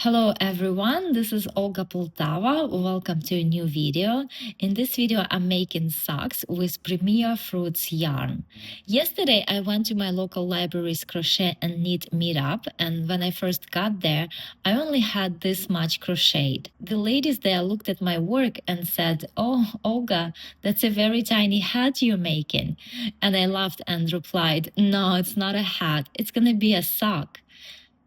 Hello everyone, this is Olga Poltava. Welcome to a new video. In this video, I'm making socks with Premier Fruits yarn. Yesterday, I went to my local library's crochet and knit meetup, and when I first got there, I only had this much crocheted. The ladies there looked at my work and said, "Oh, Olga, that's a very tiny hat you're making." And I laughed and replied, "No, it's not a hat, it's gonna be a sock."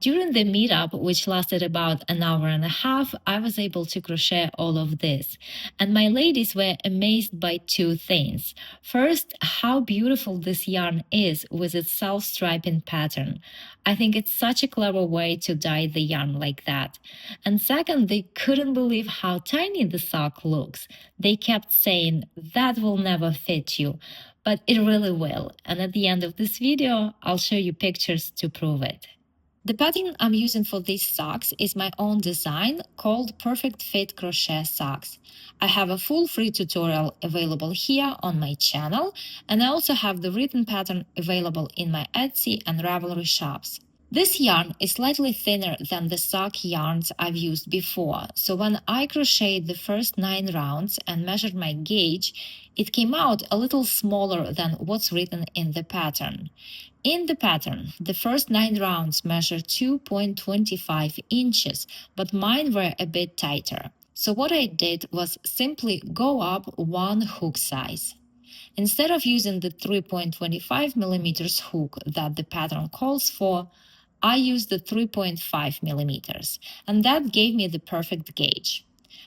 During the meetup, which lasted about an hour and a half, I was able to crochet all of this. And my ladies were amazed by two things. First, how beautiful this yarn is with its self-striping pattern. I think it's such a clever way to dye the yarn like that. And second, they couldn't believe how tiny the sock looks. They kept saying, "That will never fit you." But it really will. And at the end of this video, I'll show you pictures to prove it. The pattern I'm using for these socks is my own design called Perfect Fit Crochet Socks. I have a full free tutorial available here on my channel, and I also have the written pattern available in my Etsy and Ravelry shops. This yarn is slightly thinner than the sock yarns I've used before, so when I crocheted the first 9 rounds and measured my gauge, it came out a little smaller than what's written in the pattern. In the pattern, the first 9 rounds measure 2.25 inches, but mine were a bit tighter. So what I did was simply go up 1 hook size. Instead of using the 3.25 millimeters hook that the pattern calls for, I used the 3.5 millimeters, and that gave me the perfect gauge.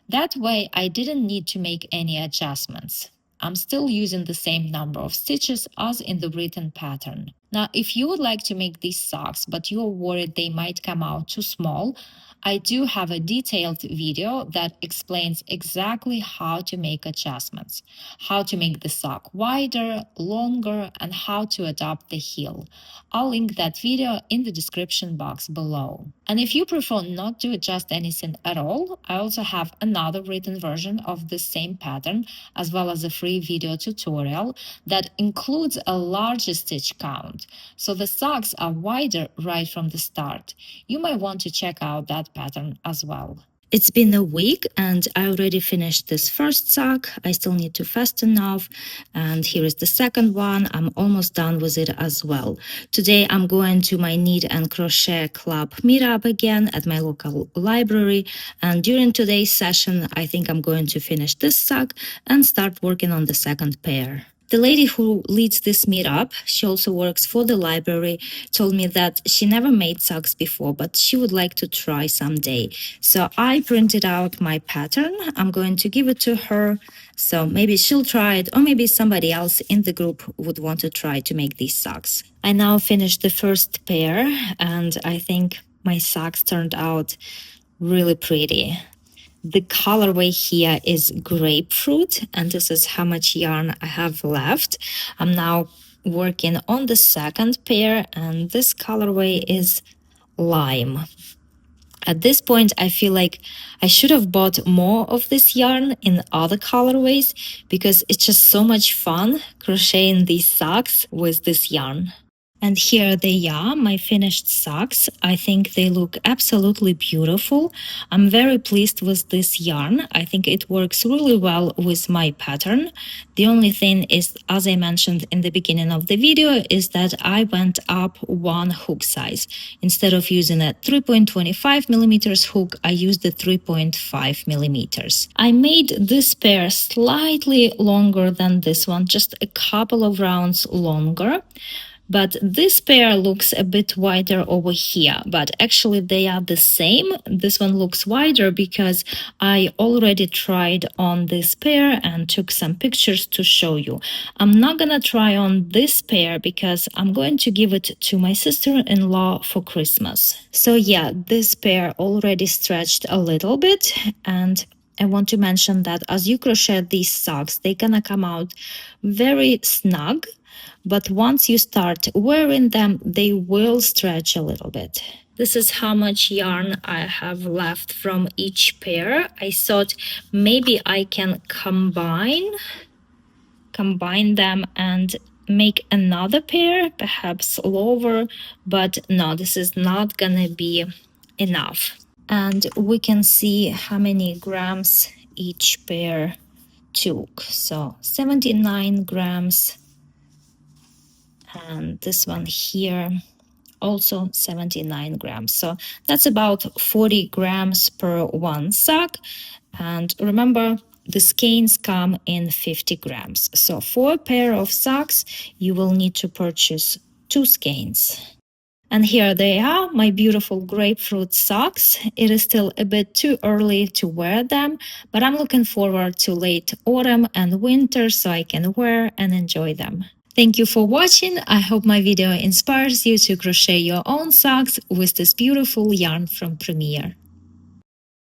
That way, I didn't need to make any adjustments. I'm still using the same number of stitches as in the written pattern. Now, if you would like to make these socks, but you're worried they might come out too small, I do have a detailed video that explains exactly how to make adjustments, how to make the sock wider, longer, and how to adapt the heel. I'll link that video in the description box below. And if you prefer not to adjust anything at all, I also have another written version of the same pattern, as well as a free video tutorial that includes a larger stitch count, so the socks are wider right from the start. You might want to check out that pattern as well. It's been a week and I already finished this first sock. I still need to fasten off, and here is the second one. I'm almost done with it as well. Today I'm going to my knit and crochet club meetup again at my local library, and during today's session I think I'm going to finish this sock and start working on the second pair. The lady who leads this meetup, she also works for the library, told me that she never made socks before, but she would like to try someday. So I printed out my pattern. I'm going to give it to her. So maybe she'll try it, or maybe somebody else in the group would want to try to make these socks. I now finished the first pair, and I think my socks turned out really pretty. The colorway here is Grapefruit, and this is how much yarn I have left. I'm now working on the second pair, and this colorway is Lime. At this point, I feel like I should have bought more of this yarn in other colorways because it's just so much fun crocheting these socks with this yarn. And here they are, my finished socks. I think they look absolutely beautiful. I'm very pleased with this yarn. I think it works really well with my pattern. The only thing is, as I mentioned in the beginning of the video, is that I went up 1 hook size. Instead of using a 3.25 millimeters hook, I used the 3.5 millimeters. I made this pair slightly longer than this one, just a couple of rounds longer. But this pair looks a bit wider over here, but actually they are the same. This one looks wider because I already tried on this pair and took some pictures to show you. I'm not gonna try on this pair because I'm going to give it to my sister-in-law for Christmas. So yeah, this pair already stretched a little bit, and I want to mention that as you crochet these socks, they're gonna come out very snug. But once you start wearing them, they will stretch a little bit. This is how much yarn I have left from each pair. I thought maybe I can combine them and make another pair, perhaps lower, but no, this is not gonna be enough. and we can see how many grams each pair took. So 79 grams, and this one here also 79 grams. So that's about 40 grams per one sock. And remember, the skeins come in 50 grams. So for a pair of socks, you will need to purchase 2 skeins. And here they are, my beautiful grapefruit socks. It is still a bit too early to wear them, but I'm looking forward to late autumn and winter so I can wear and enjoy them. Thank you for watching. I hope my video inspires you to crochet your own socks with this beautiful yarn from Premier.